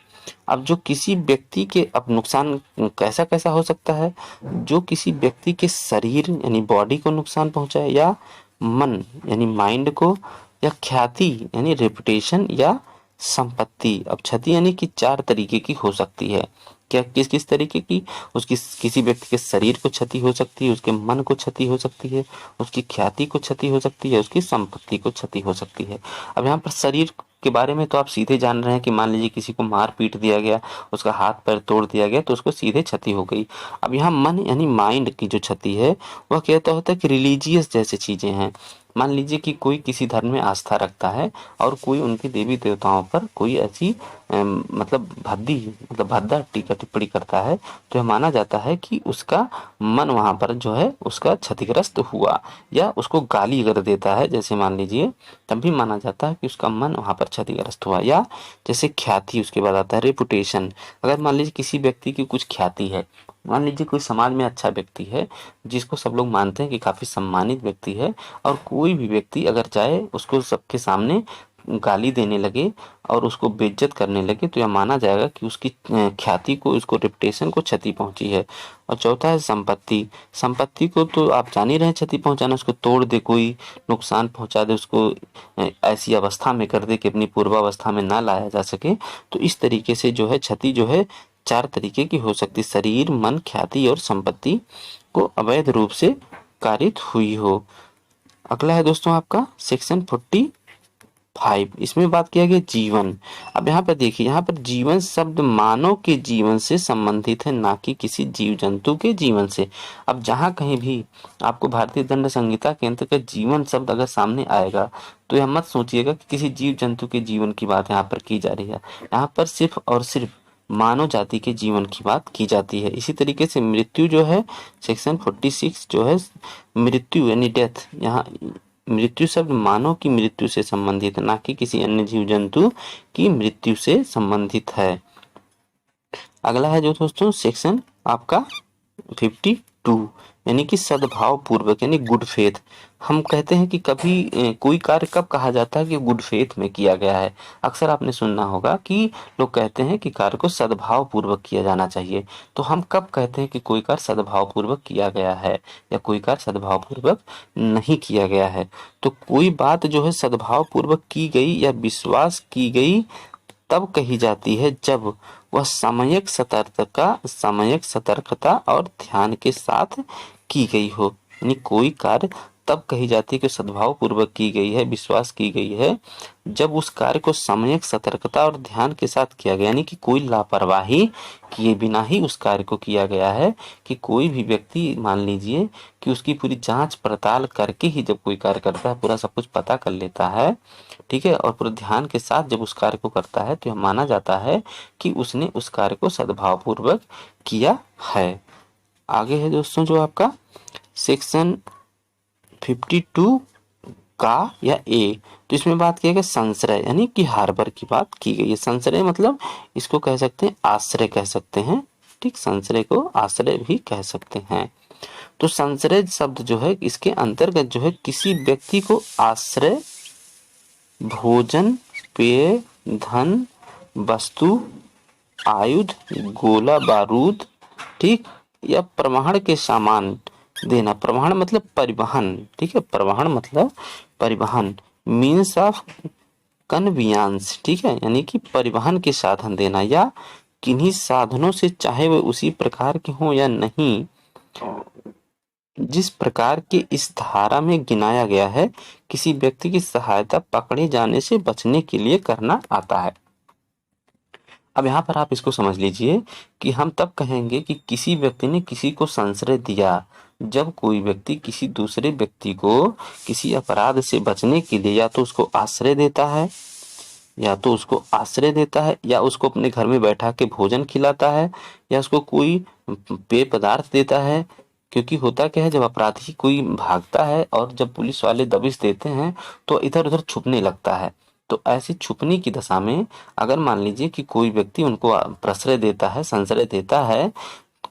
अब जो किसी व्यक्ति के, अब नुकसान कैसा कैसा हो सकता है, जो किसी व्यक्ति के शरीर यानी बॉडी को नुकसान पहुंचाए, या मन यानी माइंड को, या ख्याति यानी रेपुटेशन, या संपत्ति। अब क्षति यानी कि 4 तरीके की हो सकती है। क्या, किस किस तरीके की? उसकी किसी व्यक्ति के शरीर को क्षति हो सकती है, उसके मन को क्षति हो सकती है, उसकी ख्याति को क्षति हो सकती है, उसकी संपत्ति को क्षति हो सकती है। अब यहाँ पर शरीर के बारे में तो आप सीधे जान रहे हैं कि मान लीजिए किसी को मार पीट दिया गया, उसका हाथ पैर तोड़ दिया गया, तो उसको सीधे क्षति हो गई। अब यहाँ मन यानी माइंड की जो क्षति है वह कहता होता है कि रिलीजियस जैसे चीजें हैं, मान लीजिए कि कोई किसी धर्म में आस्था रखता है और कोई उनके देवी देवताओं पर कोई ऐसी मतलब भद्दा टीका टिप्पणी करता है, तो यह माना जाता है कि उसका मन वहाँ पर जो है उसका क्षतिग्रस्त हुआ, या उसको गाली अगर देता है जैसे मान लीजिए, तब भी माना जाता है कि उसका मन वहाँ पर क्षतिग्रस्त हुआ। या जैसे ख्याति, उसके बाद आता है रेपुटेशन। अगर मान लीजिए किसी व्यक्ति की कुछ ख्याति है, मान लीजिए कोई समाज में अच्छा व्यक्ति है जिसको सब लोग मानते हैं कि काफ़ी सम्मानित व्यक्ति है, और कोई भी व्यक्ति अगर चाहे उसको सबके सामने गाली देने लगे और उसको बेइज्जत करने लगे, तो यह माना जाएगा कि उसकी ख्याति को, उसको रेपुटेशन को क्षति पहुंची है। और चौथा है संपत्ति। संपत्ति को तो आप जान ही रहे हैं, क्षति पहुंचाना, उसको तोड़ दे, कोई नुकसान पहुंचा दे, उसको ऐसी अवस्था में कर दे कि अपनी पूर्वावस्था में ना लाया जा सके। तो इस तरीके से जो है क्षति जो है 4 तरीके की हो सकती है, शरीर, मन, ख्याति और संपत्ति को अवैध रूप से कारित हुई हो। अगला है दोस्तों आपका सेक्शन 45, इसमें बात किया गया जीवन। अब यहाँ पर देखिए, यहाँ पर जीवन शब्द मानव के जीवन से संबंधित है, ना कि किसी जीव जंतु के जीवन से। अब जहाँ कहीं भी आपको भारतीय दंड संहिता के अंतर्गत जीवन शब्द अगर सामने आएगा, तो यह मत सोचिएगा कि किसी जीव जंतु के जीवन की बात यहाँ पर की जा रही है। यहाँ पर सिर्फ और सिर्फ मानव जाति के जीवन की बात की जाती है। इसी तरीके से मृत्यु जो है, सेक्शन 46 जो है मृत्यु यानी डेथ, यहाँ मृत्यु शब्द मानव की मृत्यु से संबंधित है, ना कि किसी अन्य जीव जंतु की मृत्यु से संबंधित है। अगला है जो दोस्तों सेक्शन आपका 52, यानी कि सद्भाव पूर्वक, यानी गुड फेथ। हम कहते हैं कि कभी कोई कार्य कब कहा जाता है कि गुड फेथ में किया गया है। अक्सर आपने सुनना होगा कि लोग कहते हैं कि कार्य को सद्भाव पूर्वक किया जाना चाहिए। तो हम कब कहते हैं कि कोई कार्य सद्भाव पूर्वक किया गया है या कोई कार्य सद्भाव पूर्वक नहीं किया गया है। तो कोई बात जो है सद्भाव पूर्वक की गई या विश्वास की गई तब कही जाती है जब वह सामयिक सतर्कता और ध्यान के साथ की गई हो। यानी कोई कार्य तब कही जाती है कि सद्भाव पूर्वक की गई है, विश्वास की गई है, जब उस कार्य को सामयिक सतर्कता और ध्यान के साथ किया गया, यानी कि कोई लापरवाही किए बिना ही उस कार्य को किया गया है। कि कोई भी व्यक्ति मान लीजिए कि उसकी पूरी जांच पड़ताल करके ही जब कोई कार्य करता है, पूरा सब कुछ पता कर लेता है, ठीक है, और पूरे ध्यान के साथ जब उस कार्य को करता है, तो यह माना जाता है कि उसने उस कार्य को सद्भाव पूर्वक किया है। आगे है दोस्तों जो आपका सेक्शन 52 का या ए, तो इसमें बात किया गया संश्रय, यानी कि हार्बर की बात की गई है। संश्रय मतलब इसको कह सकते हैं आश्रय कह सकते हैं, ठीक, संश्रय को आश्रय भी कह सकते हैं। तो संश्रय शब्द जो है इसके अंतर्गत जो है किसी व्यक्ति को आश्रय, भोजन, पेय, धन, वस्तु, आयुध, गोला बारूद, ठीक, या परिवहन के सामान देना। परिवहन मतलब परिवहन, ठीक है, परिवहन मतलब परिवहन, मीन्स ऑफ कन्वीनियंस, ठीक है, यानी कि परिवहन के साधन देना, या किन्हीं साधनों से चाहे वे उसी प्रकार के हों या नहीं, जिस प्रकार के इस धारा में गिनाया गया है, किसी व्यक्ति की सहायता पकड़े जाने से बचने के लिए करना आता है। अब यहाँ पर आप इसको समझ लीजिए कि हम तब कहेंगे कि किसी व्यक्ति ने किसी को संश्रय दिया, जब कोई व्यक्ति किसी दूसरे व्यक्ति को किसी अपराध से बचने के लिए या तो उसको आश्रय देता है, या उसको अपने घर में बैठा के भोजन खिलाता है, या उसको कोई पेय पदार्थ देता है। क्योंकि होता क्या है, जब अपराधी कोई भागता है और जब पुलिस वाले दबिश देते हैं तो इधर उधर छुपने लगता है। तो ऐसी छुपने की दशा में अगर मान लीजिए कि कोई व्यक्ति उनको प्रश्रय देता है, संश्रय देता है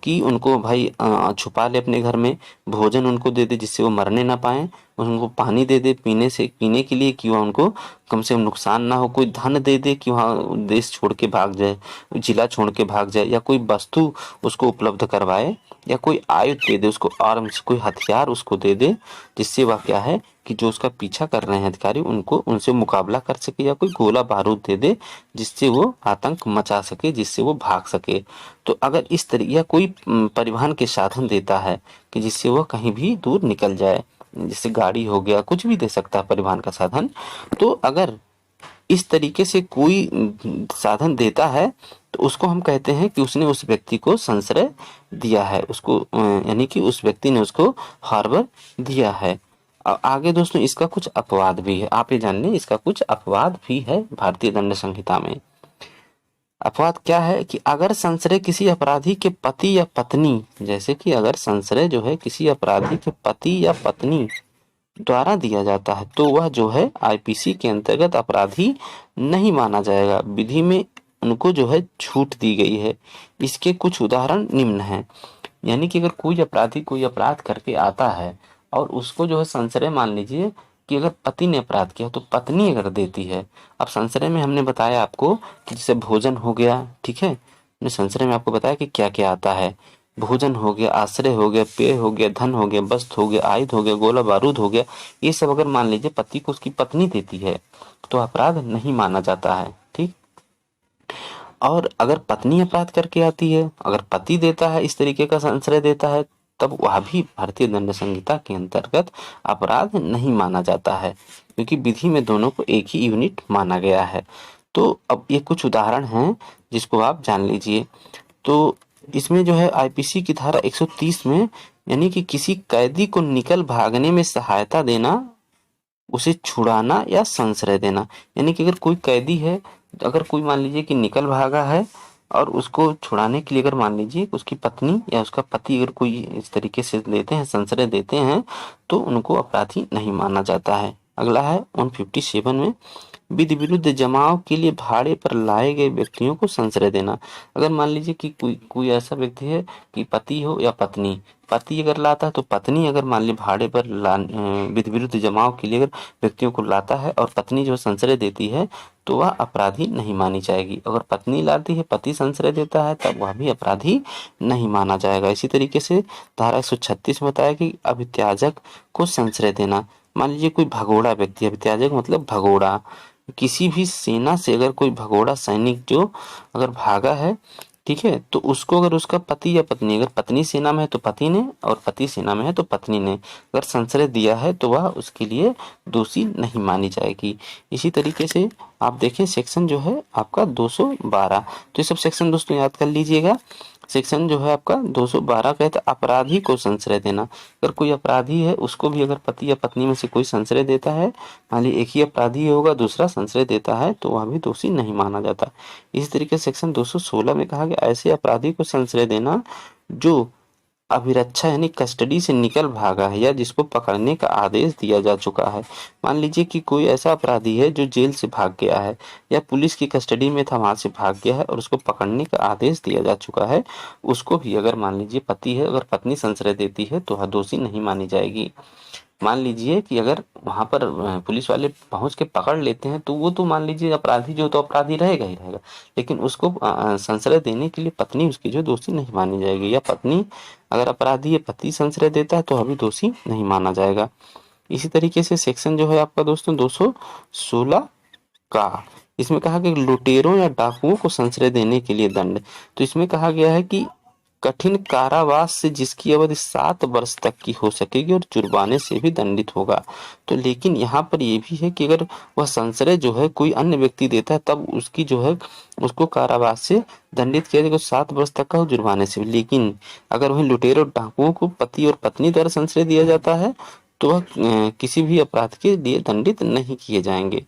कि उनको भाई छुपा ले अपने घर में, भोजन उनको दे दे जिससे वो मरने ना पाए, उनको पानी दे दे पीने के लिए कि वह उनको कम से कम नुकसान ना हो, कोई धन दे दे कि वहाँ देश छोड़ के भाग जाए, जिला छोड़ के भाग जाए, या कोई वस्तु उसको उपलब्ध करवाए, या कोई आयुध दे दे उसको, आर्म्स, कोई हथियार उसको दे दे, जिससे वह क्या है कि जो उसका पीछा कर रहे हैं अधिकारी उनको उनसे मुकाबला कर सके, या कोई गोला बारूद दे दे जिससे वो आतंक मचा सके, जिससे वो भाग सके। तो अगर इस तरीके, या कोई परिवहन के साधन देता है कि जिससे वो कहीं भी दूर निकल जाए, जैसे गाड़ी हो गया, कुछ भी दे सकता है परिवहन का साधन। तो अगर इस तरीके से कोई साधन देता है तो उसको हम कहते हैं कि उसने उस व्यक्ति को संश्रय दिया है, उसको यानी कि उस व्यक्ति ने उसको हार्बर दिया है। आगे दोस्तों इसका कुछ अपवाद भी है, आप ये जान लें इसका कुछ अपवाद भी है भारतीय दंड संहिता में। अपवाद क्या है कि अगर संश्रय किसी अपराधी के पति या पत्नी, जैसे कि अगर संश्रय जो है किसी अपराधी के पति या पत्नी द्वारा दिया जाता है तो वह जो है आईपीसी के अंतर्गत अपराधी नहीं माना जाएगा। विधि में उनको जो है छूट दी गई है। इसके कुछ उदाहरण निम्न हैं। यानी कि अगर कोई अपराधी कोई अपराध करके आता है और उसको जो है संश्रय, मान लीजिए कि अगर पति ने अपराध किया तो पत्नी अगर देती है। अब संश्रय में हमने बताया आपको कि जैसे भोजन हो गया, ठीक है, हमने संश्रय में आपको बताया कि क्या क्या आता है। भोजन हो गया, आश्रय हो गया, पेय हो गया, धन हो गया, वस्त्र हो गया, आयुध हो गया, गोला बारूद हो गया। ये सब अगर मान लीजिए पति को उसकी पत्नी देती है तो अपराध नहीं माना जाता है। ठीक। और अगर पत्नी अपराध करके आती है, अगर पति देता है, इस तरीके का संश्रय देता है, तब वह भी भारतीय दंड संहिता के अंतर्गत अपराध नहीं माना जाता है, क्योंकि विधि में दोनों को एक ही यूनिट माना गया है। तो अब ये कुछ उदाहरण हैं जिसको आप जान लीजिए। तो इसमें जो है आईपीसी की धारा 130 में, यानी कि किसी कैदी को निकल भागने में सहायता देना, उसे छुड़ाना या संश्रय देना। यानी कि अगर कोई कैदी है, अगर कोई मान लीजिए कि निकल भागा है और उसको छुड़ाने के लिए अगर मान लीजिए उसकी पत्नी या उसका पति अगर कोई इस तरीके से लेते हैं, संश्रय देते हैं, तो उनको अपराधी नहीं माना जाता है। अगला है 157 में, विधि विरुद्ध जमाव के लिए भाड़े पर लाए गए व्यक्तियों को संश्रय देना। अगर मान लीजिए कि कोई ऐसा व्यक्ति है कि पति हो या पत्नी, पति अगर लाता है तो पत्नी अगर मान ली भाड़े पर विधि विरुद्ध जमाव के लिए अगर व्यक्तियों को लाता है और पत्नी जो संश्रय देती है तो वह अपराधी नहीं मानी जाएगी। अगर पत्नी लाती है, पति संश्रय देता है, तब वह भी अपराधी नहीं माना जाएगा। इसी तरीके से धारा 136 में बताया कि अभित्याजक को संश्रय देना। मान लीजिए कोई भगोड़ा व्यक्ति, अभित्याजक मतलब भगोड़ा, किसी भी सेना से अगर कोई भगोड़ा सैनिक जो अगर भागा है, ठीक है, तो उसको अगर उसका पति या पत्नी, अगर पत्नी सेना में है तो पति ने और पति सेना में है तो पत्नी ने अगर संश्रय दिया है तो वह उसके लिए दोषी नहीं मानी जाएगी। इसी तरीके से आप देखें सेक्शन जो है आपका 212, तो ये सब सेक्शन दोस्तों याद कर लीजिएगा। सेक्शन जो है आपका 212 कहता है अपराधी को संश्रय देना। अगर कोई अपराधी है उसको भी अगर पति या पत्नी में से कोई संश्रय देता है, मान लीजिए एक ही अपराधी होगा, दूसरा संश्रय देता है, तो वह भी दोषी नहीं माना जाता। इसी तरीके से सेक्शन 216 में कहा गया ऐसे अपराधी को संश्रय देना जो अभिरक्षा यानी कस्टडी से निकल भागा है या जिसको पकड़ने का आदेश दिया जा चुका है। मान लीजिए कि कोई ऐसा अपराधी है जो जेल से भाग गया है या पुलिस की कस्टडी में था, वहां से भाग गया है और उसको पकड़ने का आदेश दिया जा चुका है, उसको भी अगर मान लीजिए पति है, अगर पत्नी संश्रय देती है तो वह दोषी नहीं मानी जाएगी। मान लीजिए कि अगर वहां पर पुलिस वाले पहुंच के पकड़ लेते हैं तो वो तो मान लीजिए अपराधी जो तो अपराधी रहेगा ही रहेगा, लेकिन उसको संश्रय देने के लिए पत्नी उसकी जो दोषी नहीं मानी जाएगी। या पत्नी अगर अपराधी है, पति संश्रय देता है तो अभी दोषी नहीं माना जाएगा। इसी तरीके से सेक्शन जो है आपका दोस्तों 216 का, इसमें कहा कि लुटेरों या डाकुओं को संश्रय देने के लिए दंड। तो इसमें कहा गया है कि कठिन कारावास से जिसकी अवधि 7 वर्ष तक की हो सकेगी और जुर्माने से भी दंडित होगा। तो लेकिन यहाँ पर ये भी है कि अगर वह संश्रय जो है कोई अन्य व्यक्ति देता है तब उसकी जो है उसको कारावास से दंडित किया जाएगा 7 वर्ष तक का हो, जुर्माने से भी। लेकिन अगर वही लुटेरों डाकुओं को पति और पत्नी द्वारा संश्रय दिया जाता है तो वह किसी भी अपराध के लिए दंडित नहीं किए जाएंगे।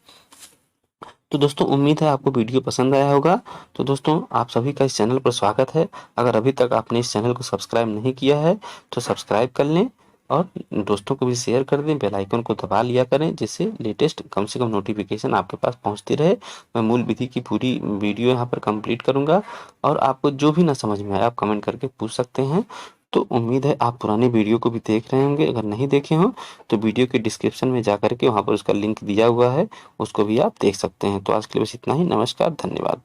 तो दोस्तों उम्मीद है आपको वीडियो पसंद आया होगा। तो दोस्तों आप सभी का इस चैनल पर स्वागत है। अगर अभी तक आपने इस चैनल को सब्सक्राइब नहीं किया है तो सब्सक्राइब कर लें और दोस्तों को भी शेयर कर दें, बेल आइकन को दबा लिया करें जिससे लेटेस्ट कम से कम नोटिफिकेशन आपके पास पहुंचती रहे। मैं मूल विधि की पूरी वीडियो यहाँ पर कंप्लीट करूँगा और आपको जो भी ना समझ में आए आप कमेंट करके पूछ सकते हैं। तो उम्मीद है आप पुराने वीडियो को भी देख रहे होंगे। अगर नहीं देखे हो तो वीडियो के डिस्क्रिप्शन में जा करके वहाँ पर उसका लिंक दिया हुआ है, उसको भी आप देख सकते हैं। तो आज के लिए बस इतना ही। नमस्कार, धन्यवाद।